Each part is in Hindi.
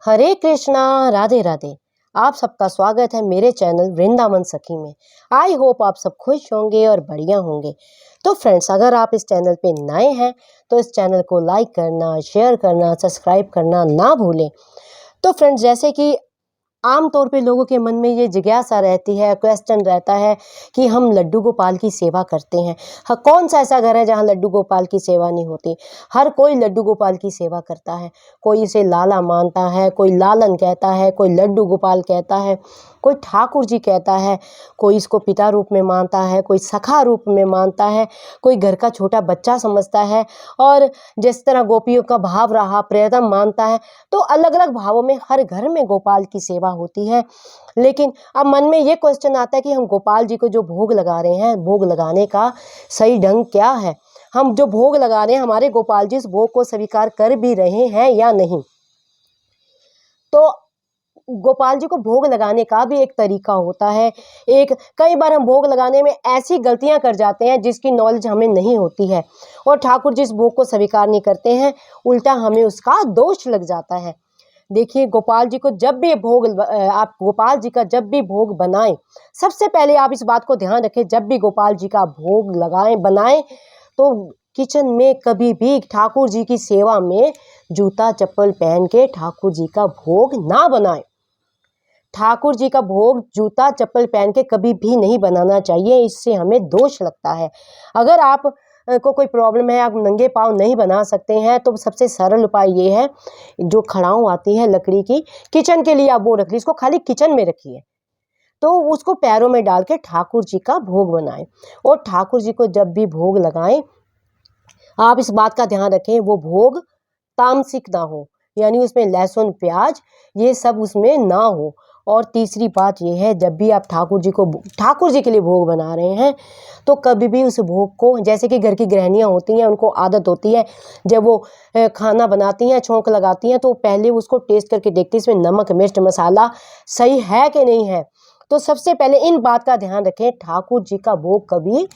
हरे कृष्णा, राधे राधे। आप सबका स्वागत है मेरे चैनल वृंदावन सखी में। आई होप आप सब खुश होंगे और बढ़िया होंगे। तो फ्रेंड्स, अगर आप इस चैनल पे नए हैं तो इस चैनल को लाइक करना, शेयर करना, सब्सक्राइब करना ना भूलें। तो फ्रेंड्स, जैसे कि आम तौर पे लोगों के मन में ये जिज्ञासा रहती है, क्वेश्चन रहता है कि हम लड्डू गोपाल की सेवा करते हैं। हाँ, कौन सा ऐसा घर है जहाँ लड्डू गोपाल की सेवा नहीं होती। हर कोई लड्डू गोपाल की सेवा करता है। कोई इसे लाला मानता है, कोई लालन कहता है, कोई लड्डू गोपाल कहता है, कोई ठाकुर जी कहता है, कोई इसको पिता रूप में मानता है, कोई सखा रूप में मानता है, कोई घर का छोटा बच्चा समझता है, और जिस तरह गोपियों का भाव रहा प्रियतम मानता है। तो अलग अलग भावों में हर घर में गोपाल की सेवा होती है। लेकिन अब मन में ये क्वेश्चन आता है कि हम गोपाल जी को जो भोग लगा रहे हैं, भोग लगाने का सही ढंग क्या है। हम जो भोग लगा रहे हैं, हमारे गोपाल जी इस भोग को स्वीकार कर भी रहे हैं या नहीं। तो गोपाल जी को भोग लगाने का भी एक तरीका होता है। कई बार हम भोग लगाने में ऐसी गलतियां कर जाते हैं जिसकी नॉलेज हमें नहीं होती है, और ठाकुर जी इस भोग को स्वीकार नहीं करते हैं, उल्टा हमें उसका दोष लग जाता है। देखिए, गोपाल जी को जब भी आप गोपाल जी का जब भी भोग बनाएं, सबसे पहले आप इस बात को ध्यान रखें, जब भी गोपाल जी का भोग बनाएं तो किचन में कभी भी ठाकुर जी की सेवा में जूता चप्पल पहन के ठाकुर जी का भोग ना बनाएं। ठाकुर जी का भोग जूता चप्पल पहन के कभी भी नहीं बनाना चाहिए, इससे हमें दोष लगता है। अगर आप को कोई प्रॉब्लम है, आप नंगे पाँव नहीं बना सकते हैं, तो सबसे सरल उपाय ये है, जो खड़ाऊँ आती है लकड़ी की, किचन के लिए आप वो रख लीजिए, इसको खाली किचन में रखिए, तो उसको पैरों में डाल के ठाकुर जी का भोग बनाएं। और ठाकुर जी को जब भी भोग लगाएं, आप इस बात का ध्यान रखें वो भोग तामसिक ना हो, यानी उसमें लहसुन प्याज ये सब उसमें ना हो। और तीसरी बात ये है, जब भी आप ठाकुर जी के लिए भोग बना रहे हैं, तो कभी भी उस भोग को, जैसे कि घर की गृहिणियाँ होती हैं, उनको आदत होती है जब वो खाना बनाती हैं, छौंक लगाती हैं, तो पहले उसको टेस्ट करके देखती हैं इसमें नमक मिर्च मसाला सही है कि नहीं है। तो सबसे पहले इन बात का ध्यान रखें, ठाकुर जी का भोग कभी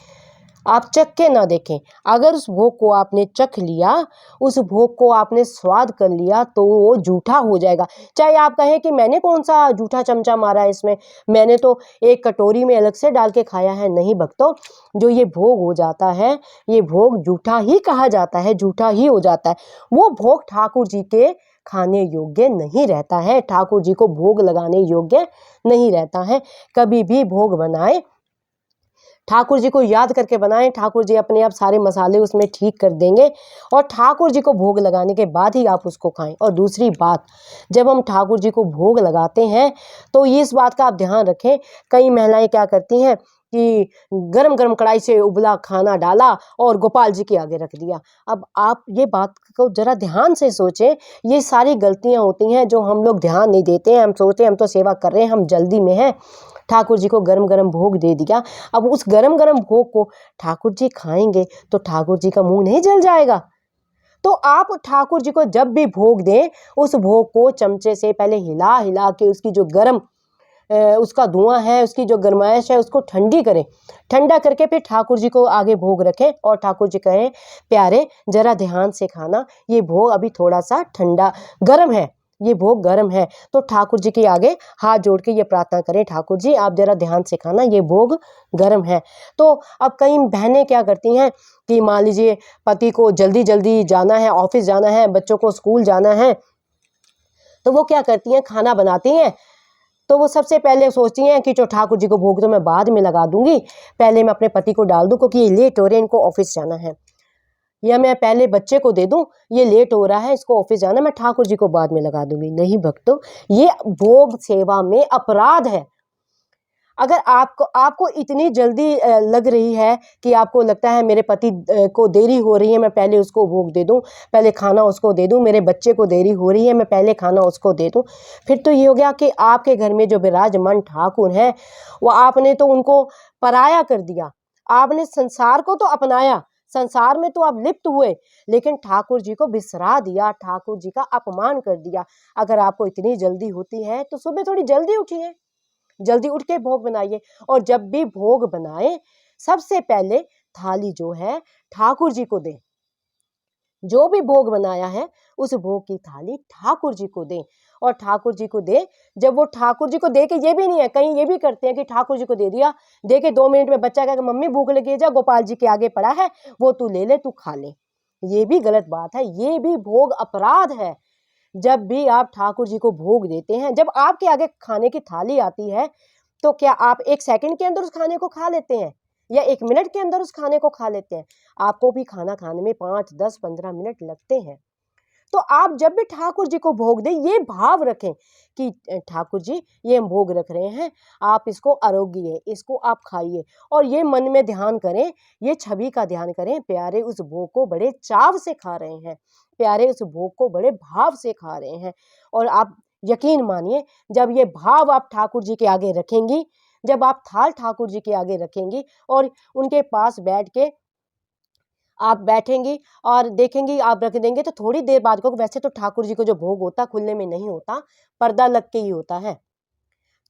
आप चख के ना देखें। अगर उस भोग को आपने चख लिया, उस भोग को आपने स्वाद कर लिया, तो वो जूठा हो जाएगा। चाहे आप कहें कि मैंने कौन सा जूठा चमचा मारा है इसमें, मैंने तो एक कटोरी में अलग से डाल के खाया है। नहीं भक्तों, जो ये भोग हो जाता है, ये भोग जूठा ही कहा जाता है, जूठा ही हो जाता है। वो भोग ठाकुर जी के खाने योग्य नहीं रहता है, ठाकुर जी को भोग लगाने योग्य नहीं रहता है। कभी भी भोग बनाए, ठाकुर जी को याद करके बनाएं, ठाकुर जी अपने आप सारे मसाले उसमें ठीक कर देंगे, और ठाकुर जी को भोग लगाने के बाद ही आप उसको खाएं। और दूसरी बात, जब हम ठाकुर जी को भोग लगाते हैं तो ये इस बात का आप ध्यान रखें, कई महिलाएं क्या करती हैं कि गरम गरम कढ़ाई से उबला खाना डाला और गोपाल जी के आगे रख दिया। अब आप ये बात को जरा ध्यान से सोचें, ये सारी गलतियां होती हैं जो हम लोग ध्यान नहीं देते हैं। हम सोचते हैं हम तो सेवा कर रहे हैं, हम जल्दी में हैं, ठाकुर जी को गरम गरम भोग दे दिया। अब उस गरम गरम भोग को ठाकुर जी खाएंगे तो ठाकुर जी का मुंह नहीं जल जाएगा। तो आप ठाकुर जी को जब भी भोग दें, उस भोग को चमचे से पहले हिला हिला के उसकी जो गरम उसका धुआं है, उसकी जो गरमाइश है, उसको ठंडी करें। ठंडा करके फिर ठाकुर जी को आगे भोग रखें और ठाकुर जी कहें, प्यारे जरा ध्यान से खाना, ये भोग अभी थोड़ा सा ठंडा गर्म है, ये भोग गर्म है। तो ठाकुर जी के आगे हाथ जोड़ के ये प्रार्थना करें, ठाकुर जी आप जरा ध्यान से खाना, ये भोग गर्म है। तो अब कई बहनें क्या करती हैं कि मान लीजिए पति को जल्दी जल्दी जाना है, ऑफिस जाना है, बच्चों को स्कूल जाना है, तो वो क्या करती हैं, खाना बनाती हैं, तो वो सबसे पहले सोचती हैं कि जो ठाकुर जी को भोग तो मैं बाद में लगा दूंगी, पहले मैं अपने पति को डाल दूं क्योंकि ये लेट हो रहे हैं, इनको ऑफिस जाना है, या मैं पहले बच्चे को दे दूं, ये लेट हो रहा है, इसको ऑफिस जाना, मैं ठाकुर जी को बाद में लगा दूंगी। नहीं भक्तों, ये भोग सेवा में अपराध है। अगर आपको इतनी जल्दी लग रही है कि आपको लगता है मेरे पति को देरी हो रही है, मैं पहले उसको भोग दे दूं, पहले खाना उसको दे दूं, मेरे बच्चे को देरी हो रही है, मैं पहले खाना उसको दे दूं, फिर तो ये हो गया कि आपके घर में जो विराजमान ठाकुर हैं, वो आपने तो उनको पराया कर दिया। आपने संसार को तो अपनाया, संसार में तो आप लिप्त हुए, लेकिन ठाकुर जी को बिसरा दिया, ठाकुर जी का अपमान कर दिया। अगर आपको इतनी जल्दी होती है तो सुबह थोड़ी जल्दी उठिए, जल्दी उठ के भोग बनाइए। और जब भी भोग बनाए, सबसे पहले थाली जो है ठाकुर जी को दें। जो भी भोग बनाया है उस भोग की थाली ठाकुर जी को दें। और ठाकुर जी को दे। जब वो ठाकुर जी को दे के, ये भी नहीं है, कहीं ये भी करते हैं कि ठाकुर जी को दे दिया, दे के 2 मिनट में बच्चा कहेगा मम्मी भूख लगी है, जा गोपाल जी के आगे पड़ा है वो तू ले ले, तू खा ले। ये भी गलत बात है, ये भी भोग अपराध है। जब भी आप ठाकुर जी को भोग देते हैं, जब आपके आगे खाने की थाली आती है, तो क्या आप 1 सेकंड के अंदर उस खाने को खा लेते हैं या 1 मिनट के अंदर उस खाने को खा लेते हैं? आपको भी खाना खाने में 5, 10, 15 मिनट लगते हैं। तो आप जब भी ठाकुर जी को भोग दें, ये भाव रखें कि ठाकुर जी ये हम भोग रख रहे हैं, आप इसको आरोगिए, इसको आप खाइए, और ये मन में ध्यान करें, ये छवि का ध्यान करें, प्यारे उस भोग को बड़े चाव से खा रहे हैं, प्यारे उस भोग को बड़े भाव से खा रहे हैं। और आप यकीन मानिए, जब ये भाव आप ठाकुर जी के आगे रखेंगी, जब आप थाल ठाकुर जी के आगे रखेंगी और उनके पास बैठ के आप बैठेंगी और देखेंगी, आप रख देंगे तो थोड़ी देर बाद को, वैसे तो ठाकुर जी को जो भोग होता खुले में नहीं होता, पर्दा लग के ही होता है।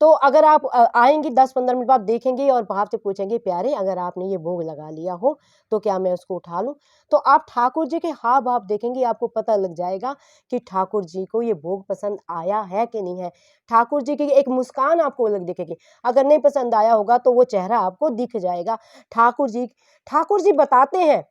तो अगर आप आएंगी 10-15 मिनट बाद देखेंगी और बाहर से पूछेंगे प्यारे अगर आपने ये भोग लगा लिया हो तो क्या मैं उसको उठा लूं? तो आप ठाकुर जी के हाव भाव देखेंगी, आपको पता लग जाएगा कि ठाकुर जी को ये भोग पसंद आया है कि नहीं है। ठाकुर जी की एक मुस्कान आपको अलग दिखेगी, अगर नहीं पसंद आया होगा तो वो चेहरा आपको दिख जाएगा। ठाकुर जी बताते हैं,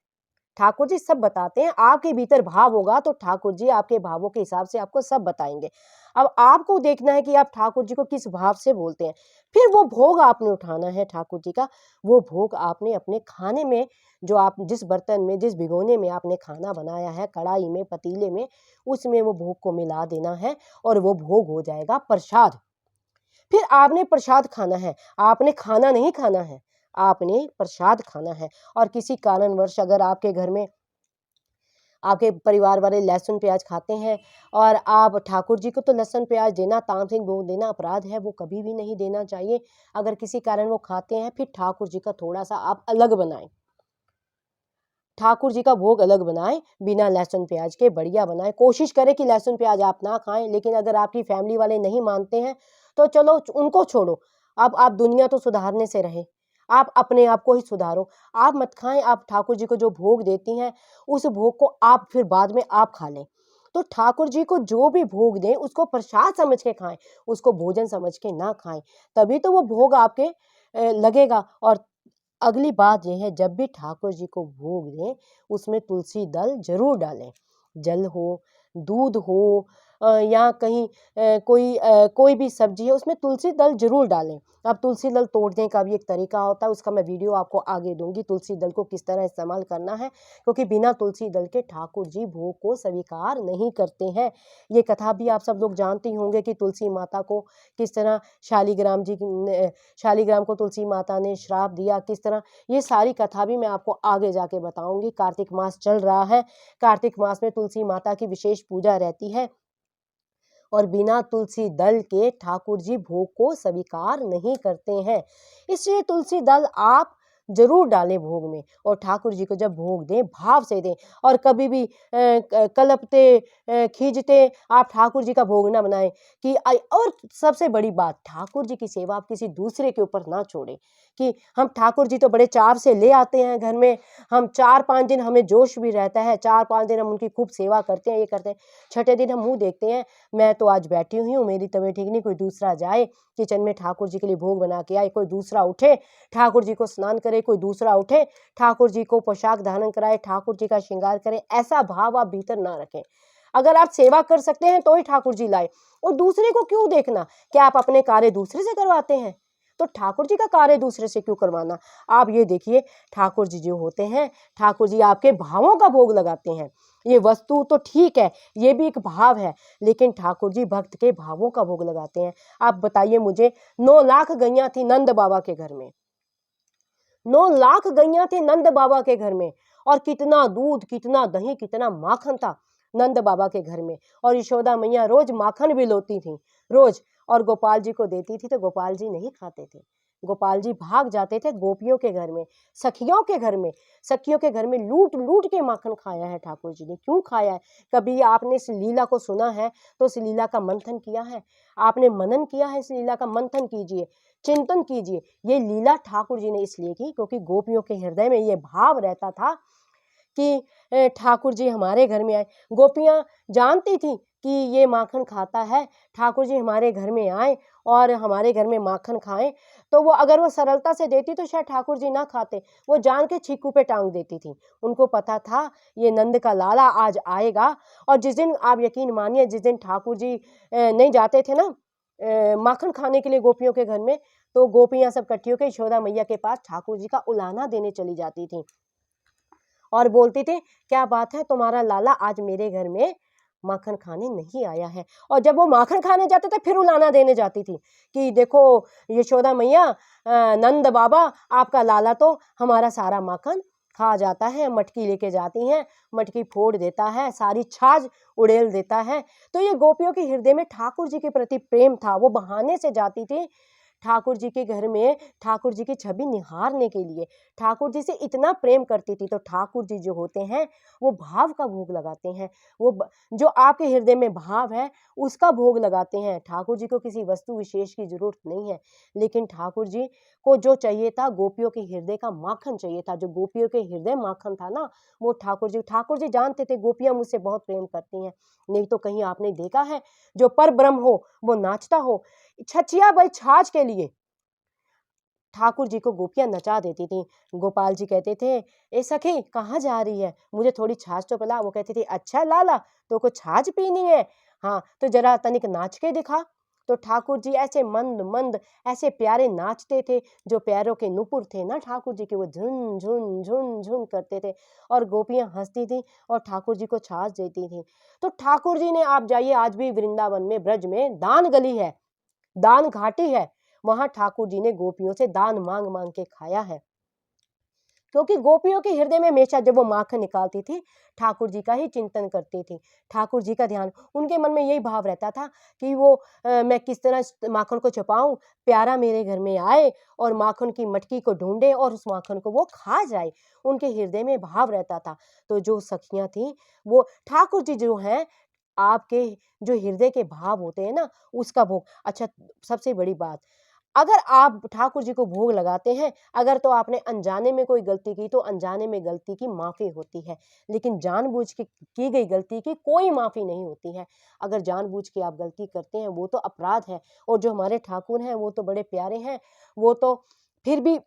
ठाकुर जी सब बताते हैं। आपके भीतर भाव होगा तो ठाकुर जी आपके भावों के हिसाब से आपको सब बताएंगे। अब आपको देखना है कि आप ठाकुर जी को किस भाव से बोलते हैं। फिर वो भोग आपने उठाना है ठाकुर जी का, वो भोग आपने अपने खाने में, जो आप जिस बर्तन में, जिस भिगोने में आपने खाना बनाया है, कढ़ाई में, पतीले में, उसमें वो भोग को मिला देना है और वो भोग हो जाएगा प्रसाद। फिर आपने प्रसाद खाना है, आपने खाना नहीं खाना है, आपने प्रसाद खाना है। और किसी कारणवश अगर आपके घर में, आपके परिवार वाले लहसुन प्याज खाते हैं और आप ठाकुर जी को तो लहसुन प्याज देना, तामसिक भोग देना अपराध है, वो कभी भी नहीं देना चाहिए। अगर किसी कारण वो खाते हैं, फिर ठाकुर जी का थोड़ा सा आप अलग बनाएं, ठाकुर जी का भोग अलग बनाएं, बिना लहसुन प्याज के बढ़िया बनाएं। कोशिश करें कि लहसुन प्याज आप ना खाएं, लेकिन अगर आपकी फैमिली वाले नहीं मानते हैं तो चलो उनको छोड़ो। अब आप दुनिया तो सुधारने से रहे, आप अपने आप को ही सुधारो। आप मत खाएं, आप ठाकुर जी को जो भोग देती हैं उस भोग को आप फिर बाद में आप खा लें। तो ठाकुर जी को जो भी भोग दें उसको प्रसाद समझ के खाएं, उसको भोजन समझ के ना खाएं, तभी तो वो भोग आपके लगेगा। और अगली बात यह है, जब भी ठाकुर जी को भोग दें उसमें तुलसी दल जरूर डालें। जल हो, दूध हो, या कहीं कोई भी सब्जी है उसमें तुलसी दल जरूर डालें। अब तुलसी दल तोड़ने का भी एक तरीका होता है, उसका मैं वीडियो आपको आगे दूंगी, तुलसी दल को किस तरह इस्तेमाल करना है, क्योंकि बिना तुलसी दल के ठाकुर जी भोग को स्वीकार नहीं करते हैं। ये कथा भी आप सब लोग जानते होंगे कि तुलसी माता को किस तरह शालिग्राम को तुलसी माता ने श्राप दिया, किस तरह, ये सारी कथा भी मैं आपको आगे जाके बताऊंगी। कार्तिक मास चल रहा है, कार्तिक मास में तुलसी माता की विशेष पूजा रहती है और बिना तुलसी दल के ठाकुर जी भोग को स्वीकार नहीं करते हैं। इसलिए तुलसी दल आप जरूर डालें भोग में, और ठाकुर जी को जब भोग दें भाव से दें। और कभी भी कलपते खींचते आप ठाकुर जी का भोग ना बनाएं और सबसे बड़ी बात, ठाकुर जी की सेवा आप किसी दूसरे के ऊपर ना छोड़ें। कि हम ठाकुर जी तो बड़े चाव से ले आते हैं घर में, हम 4-5 दिन हमें जोश भी रहता है, 4-5 दिन हम उनकी खूब सेवा करते हैं, ये करते हैं, छठे दिन हम मुंह देखते हैं, मैं तो आज बैठी हुई हूँ, मेरी तबीयत ठीक नहीं, कोई दूसरा जाए किचन में ठाकुर जी के लिए भोग बना के आए, कोई दूसरा उठे ठाकुर जी को स्नान करे, कोई दूसरा उठे ठाकुर जी को पोशाक धारण कराए, ठाकुर जी का श्रृंगार करे। ऐसा भाव आप भीतर ना रखें। अगर आप सेवा कर सकते हैं तो ही ठाकुर जी लाए, और दूसरे को क्यों देखना? क्या आप अपने कार्य दूसरे से करवाते हैं? तो ठाकुर जी का कार्य दूसरे से क्यों करवाना? आप ये देखिए, ठाकुर जी जो होते हैं, ठाकुर जी आपके भावों का भोग लगाते हैं। ये वस्तु तो ठीक है, ये भी एक भाव है, लेकिन ठाकुर जी भक्त के भावों का भोग लगाते हैं। आप बताइए मुझे, 9 लाख गैया थी नंद बाबा के घर में, 9 लाख गैया थी नंद बाबा के घर में, और कितना दूध, कितना दही, कितना माखन था नंद बाबा के घर में। और यशोदा मैया रोज माखन भी लोती थी, रोज, और गोपाल जी को देती थी तो गोपाल जी नहीं खाते थे। गोपाल जी भाग जाते थे गोपियों के घर में, सखियों के घर में, सखियों के घर में लूट लूट के माखन खाया है ठाकुर जी ने। क्यों खाया है? कभी आपने इस लीला को सुना है तो इस लीला का मंथन किया है? आपने मनन किया है? इस लीला का मंथन कीजिए, चिंतन कीजिए। ये लीला ठाकुर जी ने इसलिए की क्योंकि गोपियों के हृदय में ये भाव रहता था कि ठाकुर जी हमारे घर में आए। गोपियाँ जानती थी कि ये माखन खाता है, ठाकुर जी हमारे घर में आए और हमारे घर में माखन खाएं, तो वो अगर वो सरलता से देती तो शायद ठाकुर जी ना खाते। वो जान के छीकू पे टांग देती थी। उनको पता था ये नंद का लाला आज आएगा। और जिस दिन आप यकीन मानिए, जिस दिन ठाकुर जी नहीं जाते थे ना माखन खाने के लिए गोपियों के घर में, तो गोपियां सब इकट्ठी होकर यशोदा मैया के पास ठाकुर जी का उलाहना देने चली जाती थी और बोलती थी, क्या बात है, तुम्हारा लाला आज मेरे घर में माखन खाने नहीं आया है। और जब वो माखन खाने जाते थे फिर उलाहना देने जाती थी कि देखो यशोदा मैया, नंद बाबा, आपका लाला तो हमारा सारा माखन खा जाता है। मटकी लेके जाती हैं, मटकी फोड़ देता है, सारी छाछ उड़ेल देता है। तो ये गोपियों के हृदय में ठाकुर जी के प्रति प्रेम था। वो बहाने से जाती थी ठाकुर जी के घर में ठाकुर जी की छवि निहारने के लिए। ठाकुर जी से इतना प्रेम करती थी। तो ठाकुर जी जो होते हैं वो भाव का भोग लगाते हैं। जो आपके हृदय में भाव है उसका भोग लगाते हैं। ठाकुर जी को किसी वस्तु विशेष की जरूरत नहीं है, लेकिन ठाकुर जी को जो चाहिए था, गोपियों के हृदय का माखन चाहिए था। जो गोपियों के हृदय माखन था ना, वो ठाकुर जी जानते थे गोपियां मुझसे बहुत प्रेम करती हैं। नहीं तो कहीं आपने देखा है जो पर ब्रह्म हो वो नाचता हो? छछिया भाई छाछ के लिए ठाकुर जी को गोपियां नचा देती थी। गोपाल जी कहते थे, ए सखी कहाँ जा रही है, मुझे थोड़ी छाछ तो पिला। वो कहती थी, अच्छा लाला तो को छाछ पीनी है, हाँ तो जरा तनिक नाच के दिखा। तो ठाकुर जी ऐसे मंद मंद ऐसे प्यारे नाचते थे। जो पैरों के नुपुर थे ना ठाकुर जी के, वो झुन झुन झुन झुन करते थे और गोपियां हंसती थी और ठाकुर जी को छाछ देती थी। तो ठाकुर जी ने, आप जाइए आज भी वृंदावन में, ब्रज में दान गली है, दान घाटी है, वहां ठाकुर जी ने गोपियों से दान मांग मांग के खाया है। क्योंकि गोपियों के हृदय में हमेशा जब वो माखन निकालती थी ठाकुर जी का ही चिंतन करती थी, ठाकुर जी का ध्यान। उनके मन में यही भाव रहता था कि वो मैं किस तरह इस माखन को छुपाऊं, प्यारा मेरे घर में आए और माखन की मटकी को ढूंढे और उस माखन को वो खा जाए। उनके हृदय में भाव रहता था। तो जो सखियां थी वो ठाकुर जी जो हैं, आपके जो हृदय के भाव होते हैं ना उसका भोग। अच्छा, सबसे बड़ी बात, अगर आप ठाकुर जी को भोग लगाते हैं, अगर तो आपने अनजाने में कोई गलती की तो अनजाने में गलती की माफी होती है, लेकिन जानबूझ के की गई गलती की कोई माफी नहीं होती है। अगर जानबूझ के आप गलती करते हैं वो तो अपराध है। और जो हमारे ठाकुर हैं वो तो बड़े प्यारे हैं, वो तो फिर भी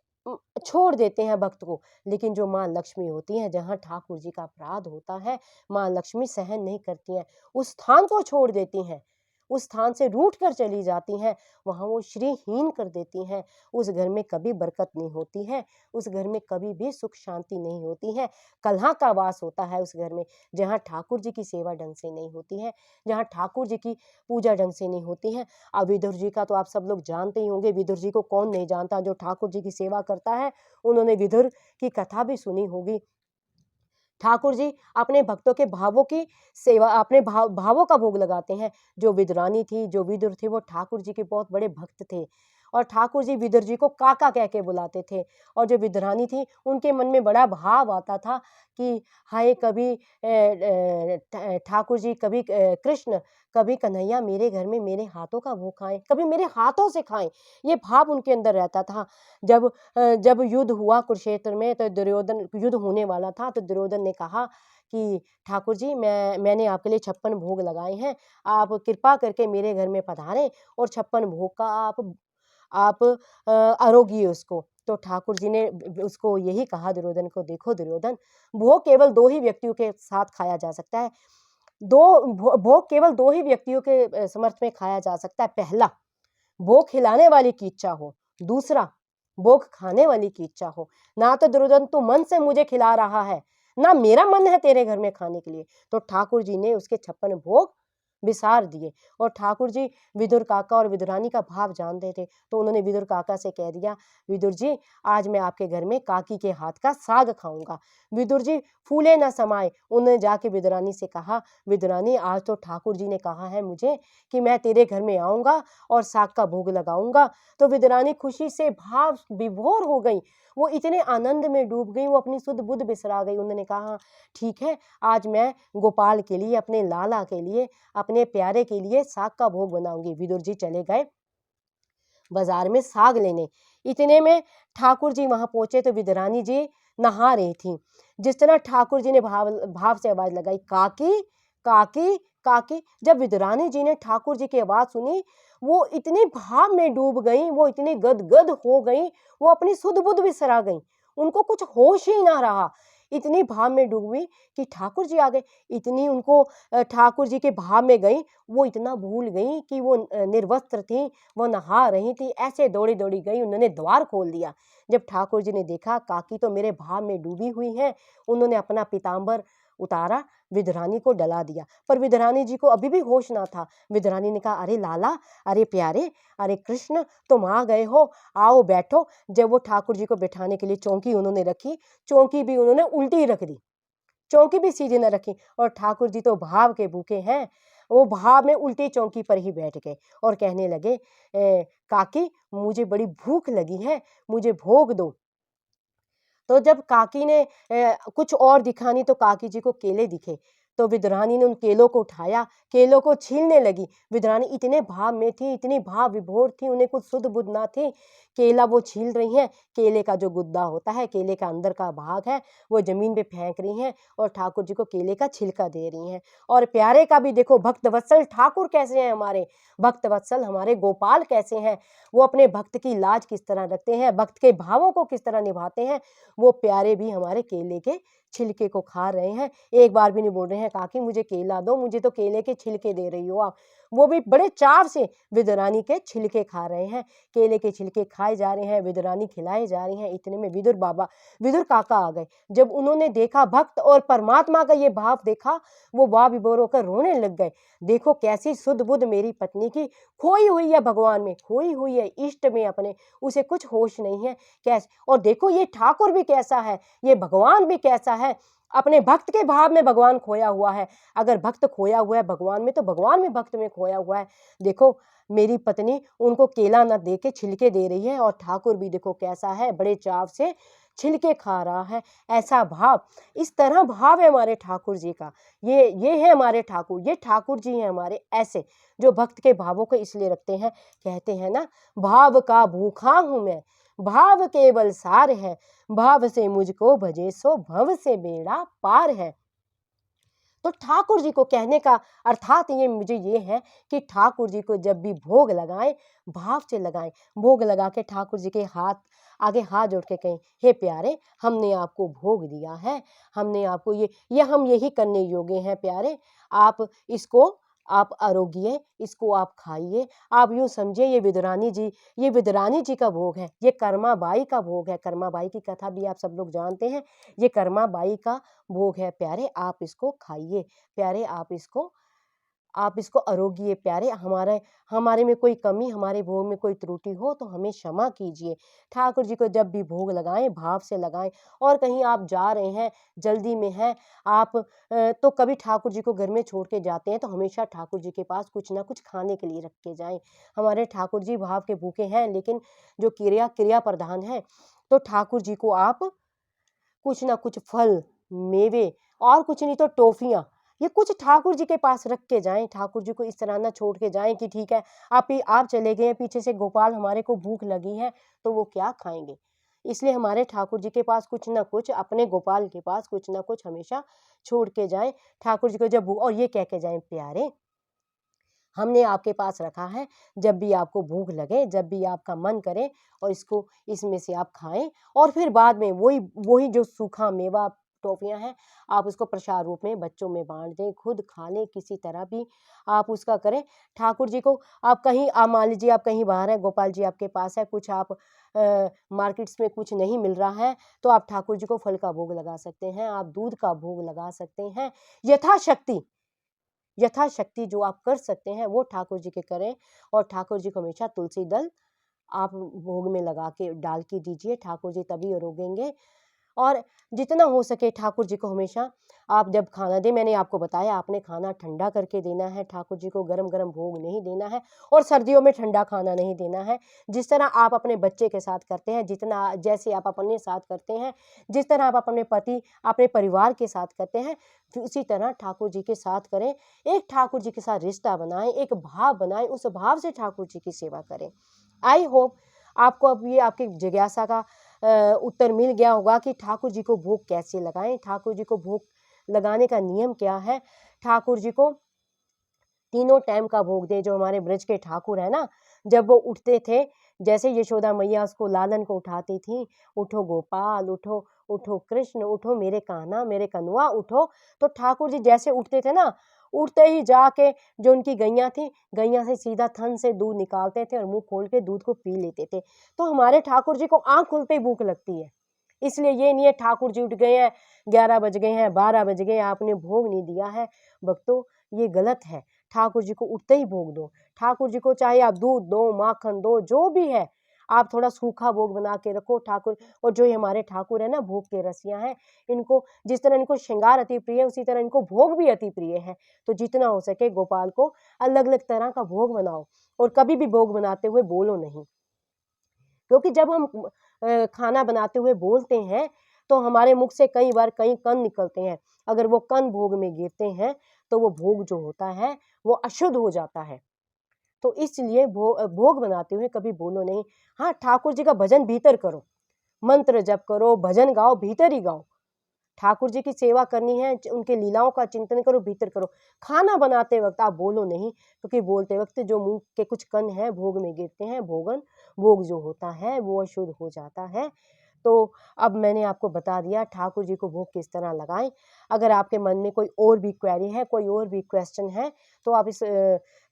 छोड़ देते हैं भक्त को। लेकिन जो माँ लक्ष्मी होती हैं, जहाँ ठाकुर जी का अपराध होता है, माँ लक्ष्मी सहन नहीं करती हैं, उस स्थान को छोड़ देती हैं, उस स्थान से रूठ कर चली जाती हैं, वहाँ वो श्रीहीन कर देती हैं। उस घर में कभी बरकत नहीं होती है, उस घर में कभी भी सुख शांति नहीं होती है। कलह का वास होता है उस घर में, जहाँ ठाकुर जी की सेवा ढंग से नहीं होती है, जहाँ ठाकुर जी की पूजा ढंग से नहीं होती है। अब विदुर जी का तो आप सब लोग जानते ही होंगे, विदुर जी को कौन नहीं जानता, जो ठाकुर जी की सेवा करता है। उन्होंने विदुर की कथा भी सुनी होगी। ठाकुर जी अपने भक्तों के भावों की सेवा, अपने भावों का भोग लगाते हैं। जो विदुरानी थी, जो विदुर थे, वो ठाकुर जी के बहुत बड़े भक्त थे और ठाकुर जी विदुर जी को काका कह के बुलाते थे। और जो विदुरानी थी उनके मन में बड़ा भाव आता था कि हाय, कभी ठाकुर जी, कभी कृष्ण, कभी कन्हैया मेरे घर में मेरे हाथों का भोग खाएं, कभी मेरे हाथों से खाएं। ये भाव उनके अंदर रहता था। जब युद्ध हुआ कुरुक्षेत्र में, तो दुर्योधन, युद्ध होने वाला था, तो दुर्योधन ने कहा कि ठाकुर जी, मैंने आपके लिए 56 भोग लगाए हैं, आप कृपा करके मेरे घर में पधारें और 56 भोग का आप आरोगिए उसको। तो ठाकुर जी ने उसको यही कहा दुर्योधन को, देखो दुर्योधन, भोग केवल 2 ही व्यक्तियों के साथ खाया जा सकता है। भोग केवल 2 ही व्यक्तियों के समर्थ में खाया जा सकता है। पहला, भोग खिलाने वाले की इच्छा हो, दूसरा भोग खाने वाली की इच्छा हो। ना तो दुर्योधन तू मन से मुझे खिला रहा है, ना मेरा मन है तेरे घर में खाने के लिए। तो ठाकुर जी ने उसके 56 भोग विसार दिए। और ठाकुर जी विदुर काका और विदुरानी का भाव जानते थे, तो उन्होंने विदुर काका से कह दिया, विदुर जी आज मैं आपके घर में काकी के हाथ का साग खाऊंगा। विदुर जी फूले न समाये, उन्होंने जाके विदुरानी से कहा, विदुरानी आज तो ठाकुर जी ने कहा है मुझे कि मैं तेरे घर में आऊंगा और साग का भोग लगाऊंगा। तो विदुरानी खुशी से भाव विभोर हो गई, वो इतने आनंद में डूब गई, वो अपनी सुध बुध बिसरा गई। उन्होंने कहा, ठीक है, आज मैं गोपाल के लिए, अपने लाला के लिए, अपने प्यारे के लिए साग का भोग बनाऊंगी। विदुर जी चले गए बाजार में साग लेने। इतने में ठाकुर जी वहां पहुंचे तो विदुरानी जी नहा रही थी। जिस तरह ठाकुर जी ने भाव भाव से आवाज लगाई, काकी काकी काकी। जब विदुरानी जी ने ठाकुर जी की आवाज सुनी, वो इतनी भाव में डूब गई, वो इतनी गदगद हो गई, वो अपनी सुध बुध बिसरा गई, उनको कुछ होश ही ना रहा। इतनी भाव में डूबी कि ठाकुर जी आ गए। इतनी उनको ठाकुर जी के भाव में गई, वो इतना भूल गई कि वो निर्वस्त्र थी, वो नहा रही थी। ऐसे दौड़ी दौड़ी गई, उन्होंने द्वार खोल दिया। जब ठाकुर जी ने देखा काकी तो मेरे भाव में डूबी हुई है, उन्होंने अपना पीताम्बर उतारा, विदुरानी को डला दिया। पर विदुरानी जी को अभी भी होश ना था। विदुरानी ने कहा, अरे लाला, अरे प्यारे, अरे कृष्ण, तुम आ गए हो, आओ बैठो। जब वो ठाकुर जी को बैठाने के लिए चौकी उन्होंने रखी, चौकी भी उन्होंने उल्टी रख दी, चौकी भी सीधी न रखी। और ठाकुर जी तो भाव के भूखे हैं, वो भाव में उल्टी चौकी पर ही बैठ गए और कहने लगे, काकी मुझे बड़ी भूख लगी है, मुझे भोग दो। तो जब काकी ने कुछ और दिखा नहीं तो काकी जी को केले दिखे, तो विदुरानी ने उन केलों को उठाया, केलों को छीलने लगी। विदुरानी इतने भाव में थी, इतनी भाव विभोर थी, उन्हें कुछ सुध बुध ना थी। केला वो छील रही हैं, केले का जो गुद्दा होता है, केले का अंदर का भाग है, वो जमीन पे फेंक रही हैं और ठाकुर जी को केले का छिलका दे रही हैं। और प्यारे का भी देखो, भक्त वत्सल ठाकुर कैसे हैं हमारे, भक्त वत्सल हमारे गोपाल कैसे हैं, वो अपने भक्त की लाज किस तरह रखते हैं, भक्त के भावों को किस तरह निभाते हैं। वो प्यारे भी हमारे केले के छिलके को खा रहे हैं, एक बार भी नहीं बोल रहे हैं काकी मुझे केला दो, मुझे तो केले के छिलके दे रही हो आप। वो भी बड़े चाव से विदुरानी के छिलके खा रहे हैं, केले के छिलके खाए जा रहे हैं, विदुरानी खिलाए जा रही हैं। इतने में विदुर काका आ गए। जब उन्होंने देखा भक्त और परमात्मा का ये भाव देखा, वो भाव विभोर होकर रोने लग गए। देखो कैसी सुध बुध मेरी पत्नी की खोई हुई है, भगवान में खोई हुई है, इष्ट में अपने, उसे कुछ होश नहीं है कैसे। और देखो ये ठाकुर भी कैसा है, ये भगवान भी कैसा है, अपने भक्त के भाव में भगवान खोया हुआ है। अगर भक्त खोया हुआ है भगवान में, तो भगवान भी भक्त में खोया हुआ है। देखो मेरी पत्नी उनको केला न दे के छिलके दे रही है, और ठाकुर भी देखो कैसा है, बड़े चाव से छिलके खा रहा है। ऐसा भाव, इस तरह भाव है हमारे ठाकुर जी का। ये है हमारे ठाकुर, ये ठाकुर जी हैं हमारे ऐसे, जो भक्त के भावों को इसलिए रखते हैं। कहते हैं ना, भाव का भूखा हूं मैं, भाव केवल सार है, भाव से मुझको भजे सो भव से बेड़ा पार है। तो ठाकुर जी को कहने का अर्थात ये मुझे ये है कि ठाकुर जी को जब भी भोग लगाएं, भाव से लगाएं। भोग लगा के ठाकुर जी के आगे हाथ जोड़ के कहें, हे प्यारे, हमने आपको भोग दिया है, हमने आपको ये हम यही करने योग्य हैं प्यारे, आप इसको आप आरोगिए, इसको आप खाइए। आप यूं समझिए ये विदुरानी जी का भोग है, ये कर्माबाई का भोग है। कर्माबाई की कथा भी आप सब लोग जानते हैं। ये कर्माबाई का भोग है प्यारे, आप इसको खाइए प्यारे, आप इसको आरोगिए प्यारे। हमारे हमारे में कोई कमी, हमारे भोग में कोई त्रुटि हो तो हमें क्षमा कीजिए। ठाकुर जी को जब भी भोग लगाएं, भाव से लगाएं। और कहीं आप जा रहे हैं, जल्दी में हैं आप, तो कभी ठाकुर जी को घर में छोड़ के जाते हैं, तो हमेशा ठाकुर जी के पास कुछ ना कुछ खाने के लिए रख के जाएं। हमारे ठाकुर जी भाव के भूखे हैं, लेकिन जो क्रिया प्रधान है, तो ठाकुर जी को आप कुछ ना कुछ फल, मेवे, और कुछ नहीं तो टॉफियाँ, ये कुछ ठाकुर जी के पास रख के जाएं। ठाकुर जी को इस तरह ना छोड़ के जाएं कि ठीक है आप चले गए, पीछे से गोपाल हमारे को भूख लगी है, तो वो क्या खाएंगे। इसलिए हमारे ठाकुर जी के पास कुछ ना कुछ, अपने गोपाल के पास कुछ ना कुछ हमेशा छोड़ के जाएं। ठाकुर जी को जब और ये कह के जाएं, प्यारे हमने आपके पास रखा है, जब भी आपको भूख लगे, जब भी आपका मन करे, और इसको इसमें से आप खाएं। और फिर बाद में वही वही जो सूखा मेवा टॉफियां हैं, आप उसको प्रसाद रूप में बच्चों में बांट दें, खुद खा लें, किसी तरह भी आप उसका करें। ठाकुर जी को आप कहीं, आप मान लीजिए आप कहीं बाहर हैं, गोपाल जी आपके पास है, कुछ आप मार्केट्स में कुछ नहीं मिल रहा है, तो आप ठाकुर जी को फल का भोग लगा सकते हैं, आप दूध का भोग लगा सकते हैं। यथाशक्ति यथाशक्ति जो आप कर सकते हैं वो ठाकुर जी के करें। और ठाकुर जी को हमेशा तुलसी दल आप भोग में लगा के डाल के दीजिए, ठाकुर जी तभी रोकेंगे। और जितना हो सके ठाकुर जी को हमेशा आप जब खाना दें, मैंने आपको बताया आपने खाना ठंडा करके देना है, ठाकुर जी को गरम गरम भोग नहीं देना है, और सर्दियों में ठंडा खाना नहीं देना है। जिस तरह आप अपने बच्चे के साथ करते हैं, जितना जैसे आप अपने साथ करते हैं, जिस तरह आप अपने पति, अपने परिवार के साथ करते हैं, उसी तरह ठाकुर जी के साथ करें। एक ठाकुर जी के साथ रिश्ता बनाएं, एक भाव बनाएं, उस भाव से ठाकुर जी की सेवा करें। आई होप आपको अब ये आपकी जिज्ञासा का उत्तर मिल गया होगा कि ठाकुर जी को भोग कैसे लगाएं, ठाकुर जी को भोग लगाने का नियम क्या है। ठाकुर जी को तीनों टाइम का भोग दे। जो हमारे ब्रज के ठाकुर है ना, जब वो उठते थे, जैसे यशोदा मैया उसको लालन को उठाती थी, उठो गोपाल उठो, उठो कृष्ण उठो, मेरे कान्हा मेरे कन्वा उठो, तो ठाकुर जी जैसे उठते थे ना, उठते ही जाके जो उनकी गैया थी, गैया से सीधा थन से दूध निकालते थे और मुंह खोल के दूध को पी लेते थे। तो हमारे ठाकुर जी को आंख खुलते ही भूख लगती है। इसलिए ये नहीं है ठाकुर जी उठ गए हैं, 11 बज गए हैं, 12 बज गए, आपने भोग नहीं दिया है। भक्तों, ये गलत है। ठाकुर जी को उठते ही भोग दो। ठाकुर जी को चाहे आप दूध दो, माखन दो, जो भी है, आप थोड़ा सूखा भोग बना के रखो ठाकुर। और जो ये हमारे ठाकुर है ना, भोग के रसिया हैं, इनको जिस तरह इनको श्रृंगार अति प्रिय है, उसी तरह इनको भोग भी अति प्रिय है। तो जितना हो सके गोपाल को अलग अलग तरह का भोग बनाओ, और कभी भी भोग बनाते हुए बोलो नहीं। क्योंकि जब हम खाना बनाते हुए बोलते हैं, तो हमारे मुख से कई बार कई कण निकलते हैं। अगर वो कण भोग में गिरते हैं, तो वो भोग जो होता है वो अशुद्ध हो जाता है। तो इसलिए भोग बनाते हुए कभी बोलो नहीं। हाँ, ठाकुर जी का भजन भीतर करो, मंत्र जप करो, भजन गाओ, भीतर ही गाओ। ठाकुर जी की सेवा करनी है, उनके लीलाओं का चिंतन करो, भीतर करो। खाना बनाते वक्त आप बोलो नहीं, क्योंकि बोलते वक्त जो मुंह के कुछ कण हैं भोग में गिरते हैं, भोग जो होता है वो अशुद्ध हो जाता है। तो अब मैंने आपको बता दिया ठाकुर जी को भोग किस तरह लगाएं। अगर आपके मन में कोई और भी क्वेरी है, कोई और भी क्वेश्चन है, तो आप इस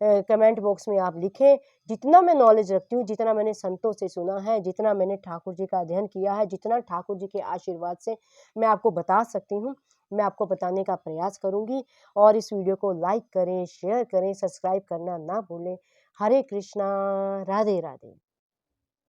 कमेंट बॉक्स में आप लिखें। जितना मैं नॉलेज रखती हूँ, जितना मैंने संतों से सुना है, जितना मैंने ठाकुर जी का अध्ययन किया है, जितना ठाकुर जी के आशीर्वाद से मैं आपको बता सकती हूँ, मैं आपको बताने का प्रयास करूँगी। और इस वीडियो को लाइक करें, शेयर करें, सब्सक्राइब करना ना भूलें। हरे कृष्णा, राधे राधे।